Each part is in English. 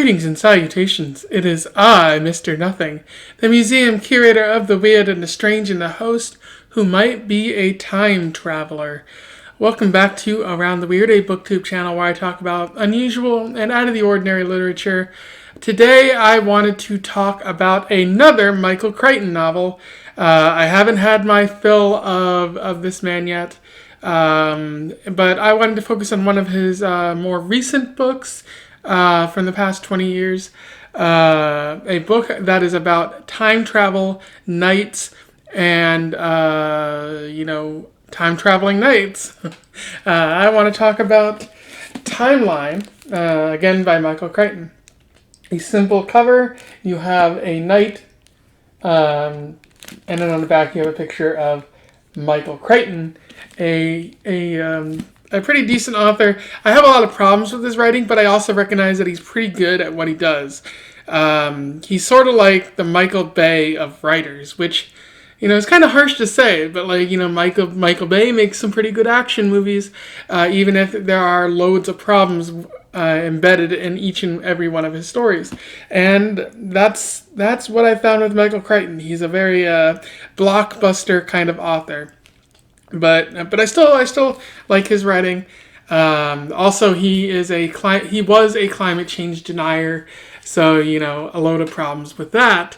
Greetings and salutations. It is I, Mr. Nothing, the museum curator of the weird and the strange and the host who might be a time traveler. Welcome back to Around the Weird, a booktube channel where I talk about unusual and out of the ordinary literature. Today I wanted to talk about another Michael Crichton novel. I haven't had my fill of this man yet. But I wanted to focus on one of his more recent books from the past 20 years. A book that is about time travel, knights, and, time traveling knights. I want to talk about Timeline, again by Michael Crichton. A simple cover, you have a knight, and then on the back you have a picture of Michael Crichton, a pretty decent author. I have a lot of problems with his writing, but I also recognize that he's pretty good at what he does. He's sort of like the Michael Bay of writers, which, it's kind of harsh to say, but Michael Bay makes some pretty good action movies, even if there are loads of problems embedded in each and every one of his stories. And that's what I found with Michael Crichton. He's a very blockbuster kind of author. But I still like his writing. Also, he was a climate change denier, so a load of problems with that.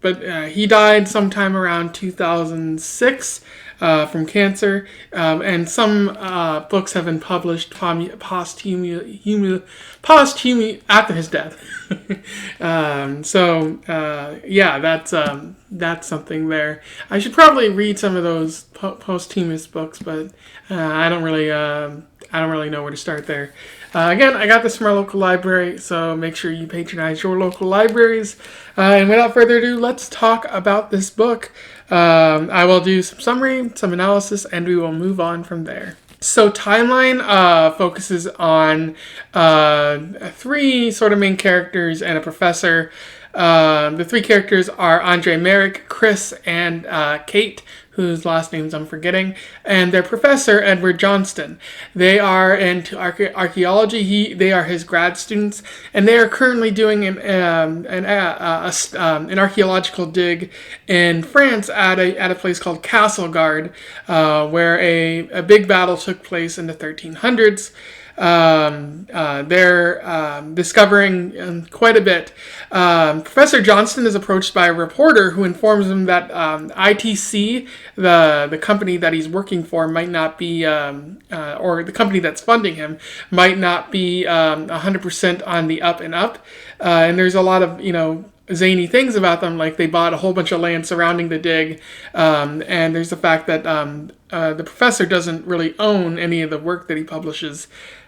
But he died sometime around 2006 from cancer, and some books have been published posthumously after his death. That's something there. I should probably read some of those posthumous books, but I don't really know where to start there. Again, I got this from our local library, so make sure you patronize your local libraries. And without further ado, let's talk about this book. I will do some summary, some analysis, and we will move on from there. So Timeline focuses on three sort of main characters and a professor. The three characters are Andre Merrick, Chris, and Kate, whose last names I'm forgetting, and their professor, Edward Johnston. They are into archaeology. They are his grad students, and they are currently doing an archaeological dig in France at a place called Castleguard, where a big battle took place in the 1300s. They're discovering quite a bit. Professor Johnston is approached by a reporter who informs him that ITC, the company that he's working for, might not be, or the company that's funding him, might not be 100% on the up and up. And there's a lot of, zany things about them, like they bought a whole bunch of land surrounding the dig, and there's the fact that the professor doesn't really own any of the work that he publishes.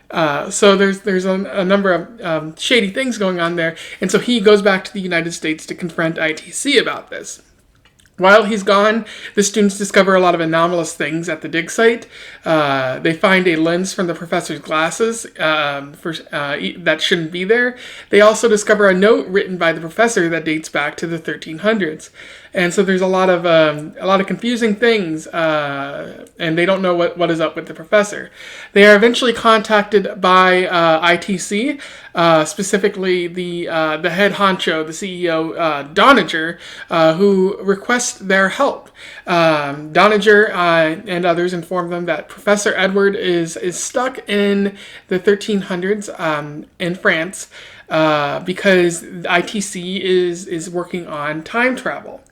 So there's a number of shady things going on there, and so he goes back to the United States to confront ITC about this. While he's gone, the students discover a lot of anomalous things at the dig site. They find a lens from the professor's glasses that shouldn't be there. They also discover a note written by the professor that dates back to the 1300s. And so there's a lot of confusing things, and they don't know what is up with the professor. They are eventually contacted by ITC, specifically the head honcho, the CEO, Doniger, who requests their help. Doniger and others inform them that Professor Edward is stuck in the 1300s in France because ITC is working on time travel.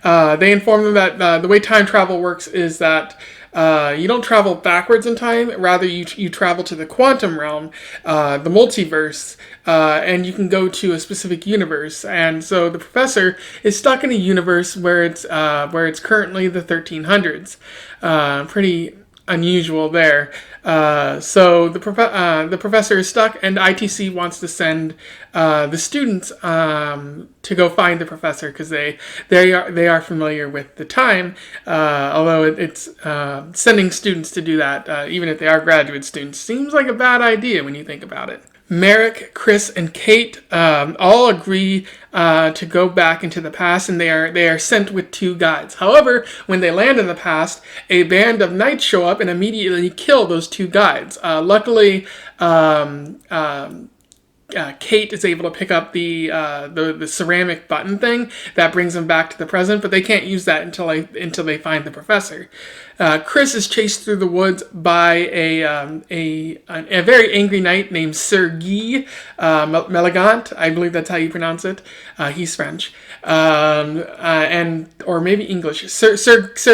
They inform them that the way time travel works is that you don't travel backwards in time, rather you travel to the quantum realm, the multiverse, and you can go to a specific universe. And so the professor is stuck in a universe where it's currently the 1300s. Pretty unusual there. So the professor is stuck, and ITC wants to send the students to go find the professor because they are familiar with the time. Although it's sending students to do that, even if they are graduate students, seems like a bad idea when you think about it. Merrick, Chris, and Kate all agree to go back into the past, and they are sent with 2 guides. However, when they land in the past, a band of knights show up and immediately kill those 2 guides. Luckily, Kate is able to pick up the ceramic button thing that brings them back to the present, but they can't use that until they find the professor. Chris is chased through the woods by a very angry knight named Sir Guy Meligant. I believe that's how you pronounce it. He's French, and or maybe English. Sir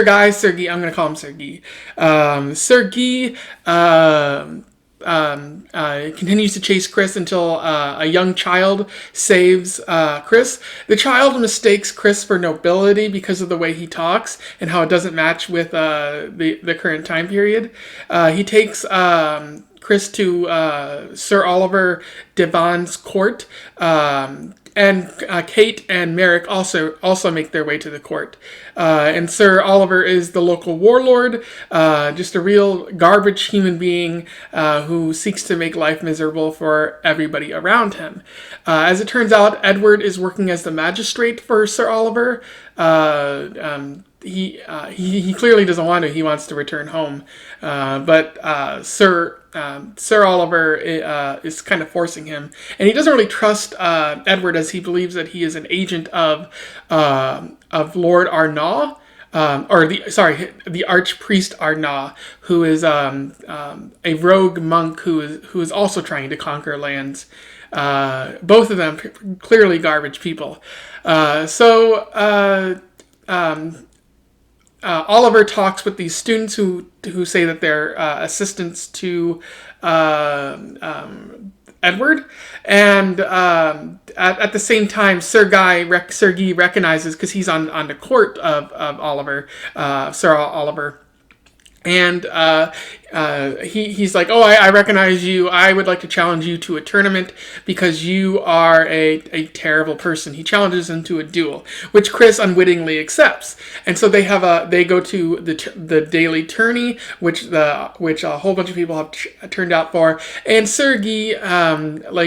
Guy. I'm going to call him Sir Guy. Sir Guy. Continues to chase Chris until a young child saves Chris. The child mistakes Chris for nobility because of the way he talks and how it doesn't match with the current time period. He takes Chris to Sir Oliver Devon's court, and Kate and Merrick also make their way to the court. And Sir Oliver is the local warlord, just a real garbage human being who seeks to make life miserable for everybody around him. As it turns out, Edward is working as the magistrate for Sir Oliver. He clearly doesn't want to. He wants to return home, but Sir Oliver is kind of forcing him, and he doesn't really trust Edward, as he believes that he is an agent of Lord Arnaud, the Archpriest Arnaud, who is a rogue monk who is also trying to conquer lands. Both of them clearly garbage people. Oliver talks with these students who say that they're assistants to Edward, and at the same time, Sir Guy recognizes, because he's on the court of Oliver, Sir Oliver. And he's like, oh, I recognize you. I would like to challenge you to a tournament because you are a terrible person. He challenges him to a duel, which Chris unwittingly accepts. And so they go to the daily tourney, which a whole bunch of people have turned out for. And Sir Guy,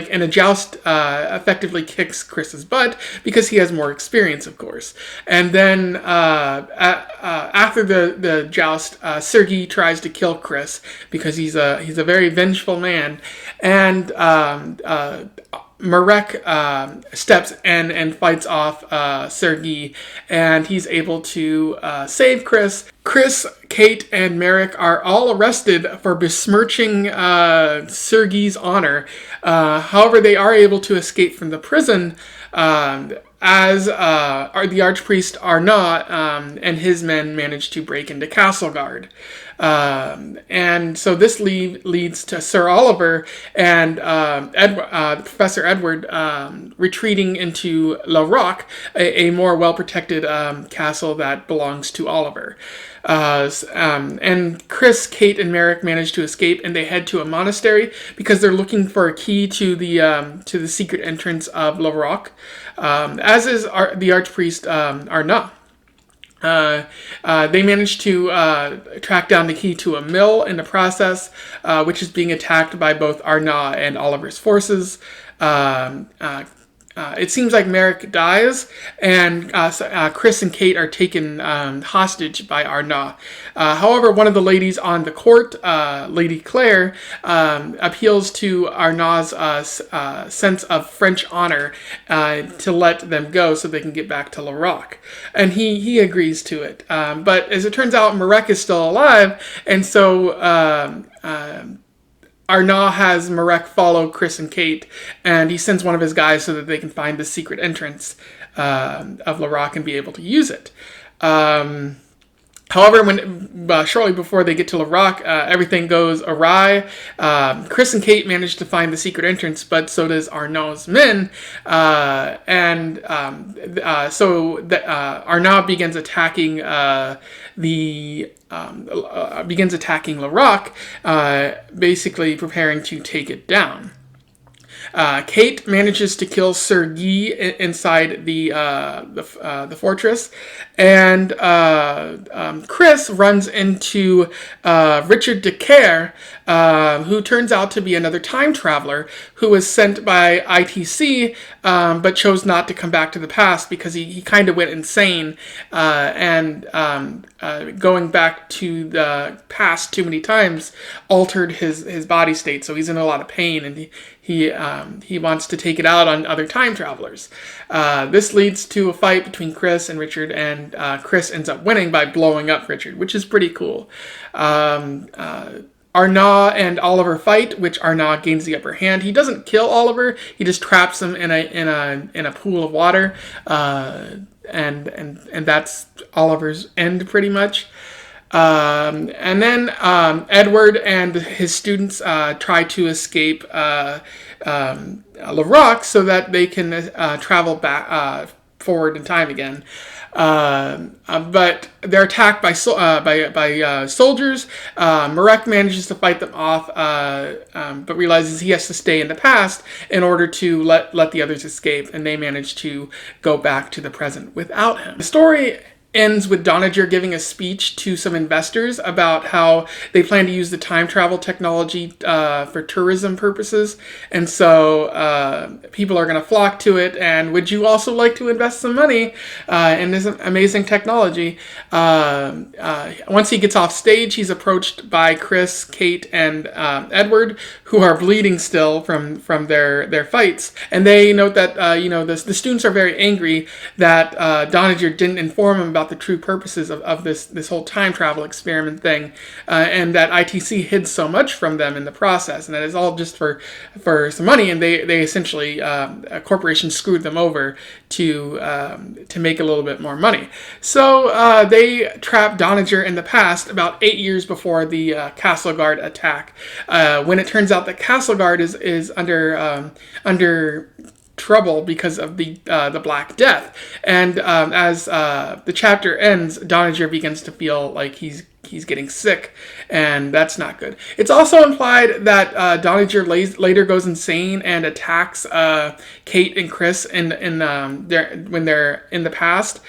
in a joust, effectively kicks Chris's butt because he has more experience, of course. And then after the joust, Sir Guy tries to kill Chris because he's a very vengeful man, and Marek steps in and fights off Sir Guy, and he's able to save Chris. Chris, Kate, and Merrick are all arrested for besmirching Sir Guy's honor. However, they are able to escape from the prison as the Archpriest Arnaud and his men manage to break into Castleguard. And so this leads to Sir Oliver and Professor Edward retreating into La Roque, a more well-protected castle that belongs to Oliver. And Chris, Kate, and Merrick manage to escape, and they head to a monastery because they're looking for a key to the secret entrance of La Roque, as is the Archpriest Arnaud. They managed to track down the key to a mill in the process, which is being attacked by both Arnaud and Oliver's forces. It seems like Merrick dies, and Chris and Kate are taken hostage by Arnaud. However, one of the ladies on the court, Lady Claire, appeals to Arnaud's sense of French honor to let them go so they can get back to La Roque. And he agrees to it. But as it turns out, Marek is still alive, and so Arnaud has Marek follow Chris and Kate, and he sends one of his guys so that they can find the secret entrance of La Roque and be able to use it. However, shortly before they get to La Roque, everything goes awry. Chris and Kate manage to find the secret entrance, but so does Arnaud's men. Arnaud begins attacking La Roque, basically preparing to take it down. Kate manages to kill Sir Guy inside the fortress, and Chris runs into Richard de Care, who turns out to be another time traveler who was sent by ITC, but chose not to come back to the past because he kind of went insane, and going back to the past too many times altered his body state, so he's in a lot of pain, and he wants to take it out on other time travelers. This leads to a fight between Chris and Richard, and Chris ends up winning by blowing up Richard, which is pretty cool. Arnaud and Oliver fight, which Arnaud gains the upper hand. He doesn't kill Oliver; he just traps him in a pool of water, and that's Oliver's end pretty much. And then Edward and his students try to escape Larocque so that they can travel back forward in time again. But they're attacked by soldiers. Marek manages to fight them off, but realizes he has to stay in the past in order to let the others escape, and they manage to go back to the present without him. The story ends with Doniger giving a speech to some investors about how they plan to use the time travel technology for tourism purposes, and so people are going to flock to it. And would you also like to invest some money in this amazing technology? Once he gets off stage, he's approached by Chris, Kate, and Edward, who are bleeding still from their fights, and they note that the students are very angry that Doniger didn't inform them about the true purposes of this whole time travel experiment thing, and that ITC hid so much from them in the process, and that it's all just for some money, and they essentially a corporation screwed them over to make a little bit more money. So they trap Doniger in the past about 8 years before the Castle Guard attack, when it turns out that Castle Guard is under trouble because of the Black Death, and as the chapter ends, Doniger begins to feel like he's getting sick, and that's not good. It's also implied that Doniger later goes insane and attacks Kate and Chris when they're in the past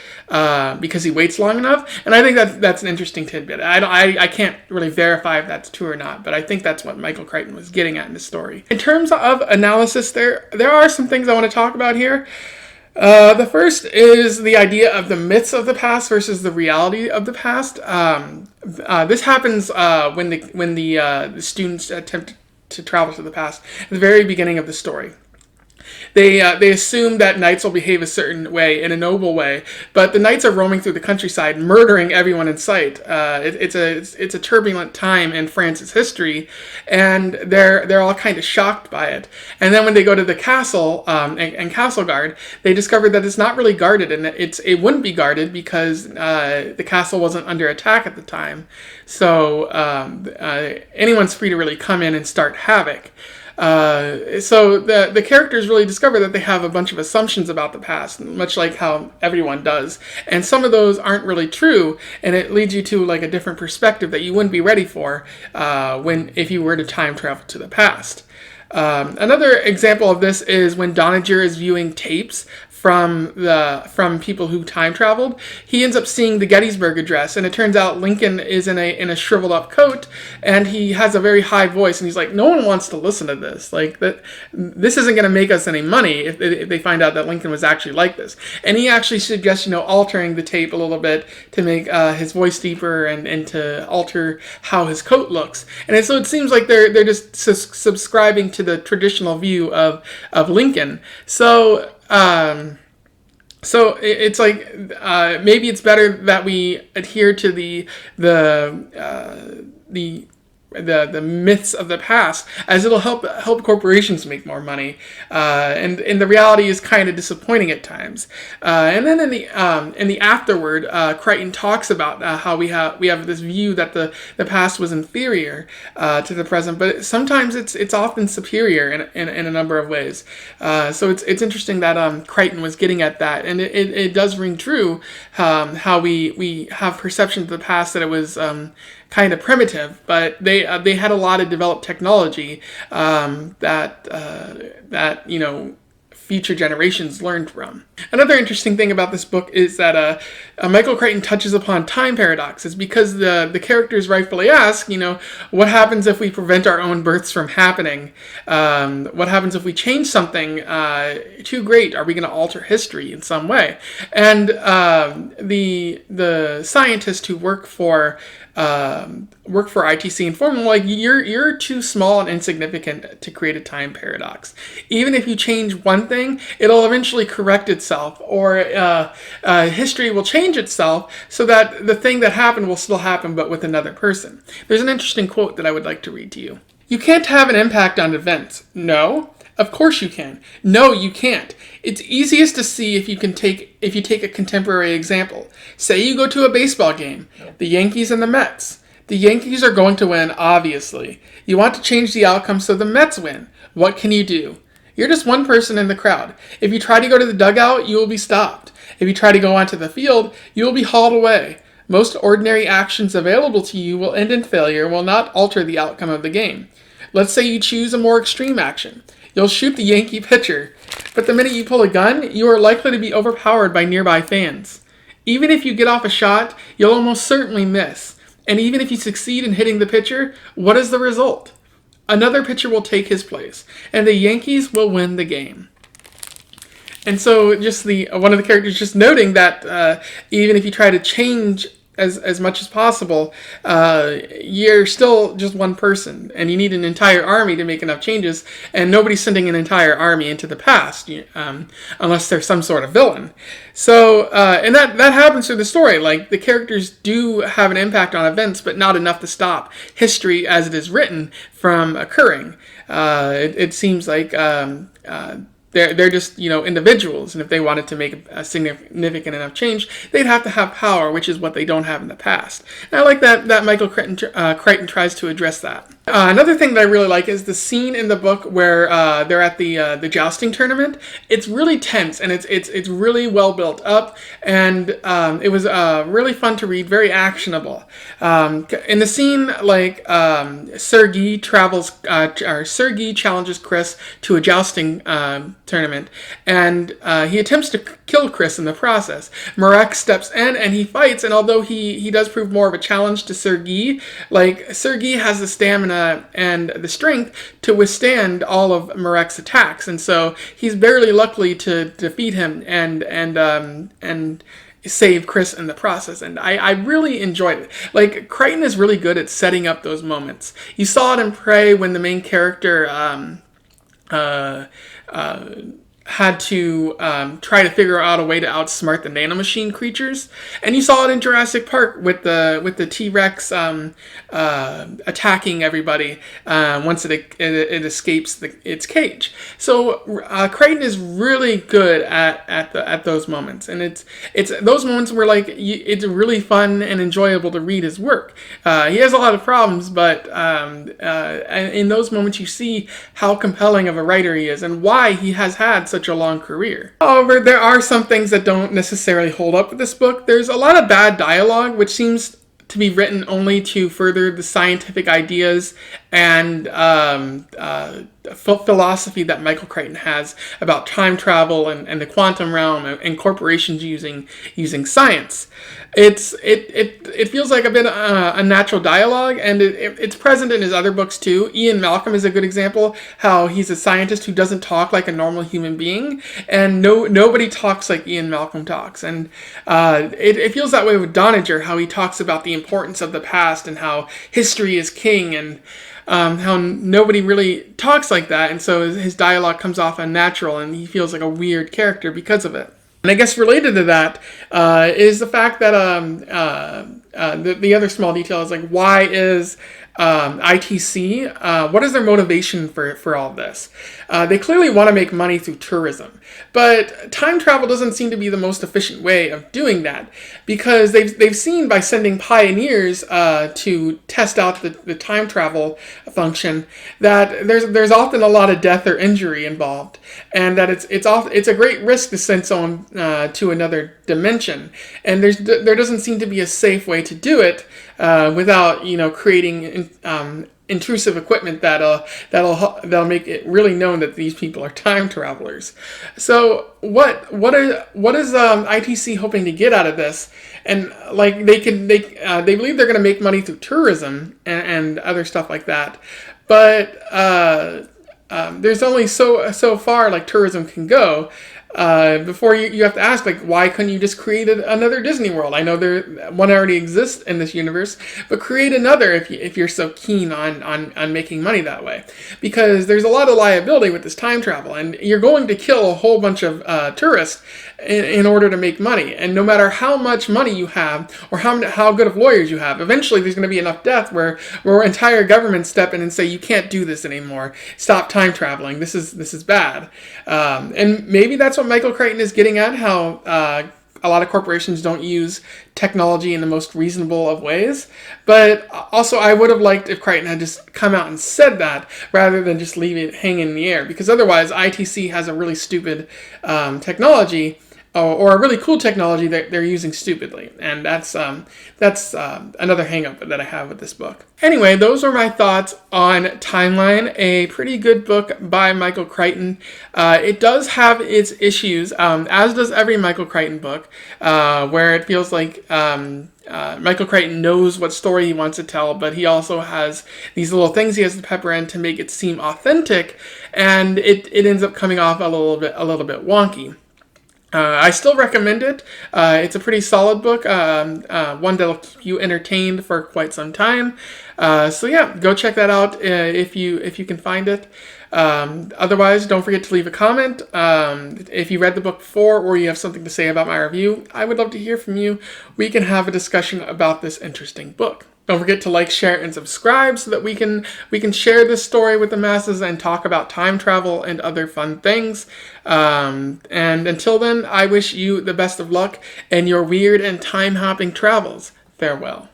because he waits long enough, and I think that's an interesting tidbit. I can't really verify if that's true or not, but I think that's what Michael Crichton was getting at in the story. In terms of analysis, there are some things I want to talk about here. The first is the idea of the myths of the past versus the reality of the past. This happens when the students attempt to travel to the past at the very beginning of the story. They assume that knights will behave a certain way, in a noble way, but the knights are roaming through the countryside, murdering everyone in sight. It's a turbulent time in France's history, and they're all kind of shocked by it. And then when they go to the castle and Castle Guard, they discover that it's not really guarded, and that it wouldn't be guarded because the castle wasn't under attack at the time. So anyone's free to really come in and start havoc. So the characters really discover that they have a bunch of assumptions about the past, much like how everyone does, and some of those aren't really true, and it leads you to like a different perspective that you wouldn't be ready for if you were to time travel to the past. Another example of this is when Doniger is viewing tapes from people who time traveled. He ends up seeing the Gettysburg Address, and it turns out Lincoln is in a shriveled up coat, and he has a very high voice, and he's like, no one wants to listen to this. Like, this isn't going to make us any money if they find out that Lincoln was actually like this. And he actually suggests, altering the tape a little bit to make his voice deeper and to alter how his coat looks. And so it seems like they're just subscribing to the traditional view of Lincoln. So it's like maybe it's better that we adhere to the myths of the past, as it'll help corporations make more money, and the reality is kind of disappointing at times. And then in the afterword, Crichton talks about how we have this view that the past was inferior to the present, but sometimes it's often superior in a number of ways. So it's interesting that Crichton was getting at that, and it does ring true how we have perceptions of the past that it was kind of primitive, but they they had a lot of developed technology that future generations learned from. Another interesting thing about this book is that Michael Crichton touches upon time paradoxes, because the characters rightfully ask, what happens if we prevent our own births from happening? What happens if we change something too great? Are we going to alter history in some way? And the scientists who work for ITC inform them, like, you're too small and insignificant to create a time paradox. Even if you change one thing, it'll eventually correct itself, or history will change itself so that the thing that happened will still happen, but with another person. There's an interesting quote that I would like to read to you. You can't have an impact on events. No. Of course you can. No, you can't. It's easiest to see if you take a contemporary example. Say you go to a baseball game, the Yankees and the Mets. The Yankees are going to win, obviously. You want to change the outcome so the Mets win. What can you do? You're just one person in the crowd. If you try to go to the dugout, you will be stopped. If you try to go onto the field, you will be hauled away. Most ordinary actions available to you will end in failure and will not alter the outcome of the game. Let's say you choose a more extreme action. You'll shoot the Yankee pitcher, but the minute you pull a gun, you are likely to be overpowered by nearby fans. Even if you get off a shot, you'll almost certainly miss. And even if you succeed in hitting the pitcher, what is the result? Another pitcher will take his place, and the Yankees will win the game. And so just one of the characters just noting that even if you try to change as much as possible, you're still just one person, and you need an entire army to make enough changes, and nobody's sending an entire army into the past, unless they're some sort of villain. So, and that happens through the story. Like, the characters do have an impact on events, but not enough to stop history as it is written from occurring. It seems like they're just, individuals, and if they wanted to make a significant enough change, they'd have to have power, which is what they don't have in the past. And I like that Michael Crichton tries to address that. Another thing that I really like is the scene in the book where they're at the jousting tournament. It's really tense, and it's really well built up, and it was really fun to read, very actionable. In the scene, like, Sir Guy challenges Chris to a jousting tournament, and he attempts to kill Chris in the process. Marek steps in and he fights, and although he does prove more of a challenge to Sir Guy, like, Sir Guy has the stamina and the strength to withstand all of Marek's attacks, and so he's barely lucky to defeat him and save Chris in the process. And I really enjoyed it. Like, Crichton is really good at setting up those moments. You saw it in Prey when the main character had to try to figure out a way to outsmart the nanomachine creatures, and you saw it in Jurassic Park with the T-Rex attacking everybody once it escapes its cage. So Crichton is really good at those moments, and it's those moments where, like, it's really fun and enjoyable to read his work. He has a lot of problems, but in those moments you see how compelling of a writer he is and why he has had such a long career. However, there are some things that don't necessarily hold up with this book. There's a lot of bad dialogue, which seems to be written only to further the scientific ideas and philosophy that Michael Crichton has about time travel and the quantum realm and corporations using science. It feels like a bit unnatural dialogue, and it's present in his other books too. Ian Malcolm is a good example, how he's a scientist who doesn't talk like a normal human being, and nobody talks like Ian Malcolm talks. And it feels that way with Doniger, how he talks about the importance of the past and how history is king, and how nobody really talks like that, and so his dialogue comes off unnatural, and he feels like a weird character because of it. And I guess related to that is the fact that the other small detail is, like, why is ITC, what is their motivation for all this? They clearly want to make money through tourism, but time travel doesn't seem to be the most efficient way of doing that, because they've seen by sending pioneers to test out the time travel function that there's often a lot of death or injury involved, and that it's a great risk to send someone to another dimension. And there doesn't seem to be a safe way to do it without, creating intrusive equipment that'll make it really known that these people are time travelers. So what is ITC hoping to get out of this? And like they believe they're going to make money through tourism and other stuff like that, but there's only so far like tourism can go. Before you have to ask, like, why couldn't you just create another Disney World? I know one already exists in this universe, but create another if you're so keen on making money that way. Because there's a lot of liability with this time travel, and you're going to kill a whole bunch of tourists in order to make money. And no matter how much money you have or how good of lawyers you have, eventually there's going to be enough death where entire governments step in and say, you can't do this anymore. Stop time traveling. This is bad. And maybe that's what Michael Crichton is getting at, how a lot of corporations don't use technology in the most reasonable of ways. But also, I would have liked if Crichton had just come out and said that rather than just leave it hanging in the air. Because otherwise, ITC has a really stupid technology or a really cool technology that they're using stupidly. And that's another hang-up that I have with this book. Anyway, those are my thoughts on Timeline, a pretty good book by Michael Crichton. It does have its issues, as does every Michael Crichton book, where it feels like Michael Crichton knows what story he wants to tell, but he also has these little things he has to pepper in to make it seem authentic, and it ends up coming off a little bit wonky. I still recommend it. It's a pretty solid book, one that'll keep you entertained for quite some time. So yeah, go check that out if you can find it. Otherwise, don't forget to leave a comment. If you read the book before or you have something to say about my review, I would love to hear from you. We can have a discussion about this interesting book. Don't forget to like, share, and subscribe so that we can share this story with the masses and talk about time travel and other fun things. And until then, I wish you the best of luck in your weird and time-hopping travels. Farewell.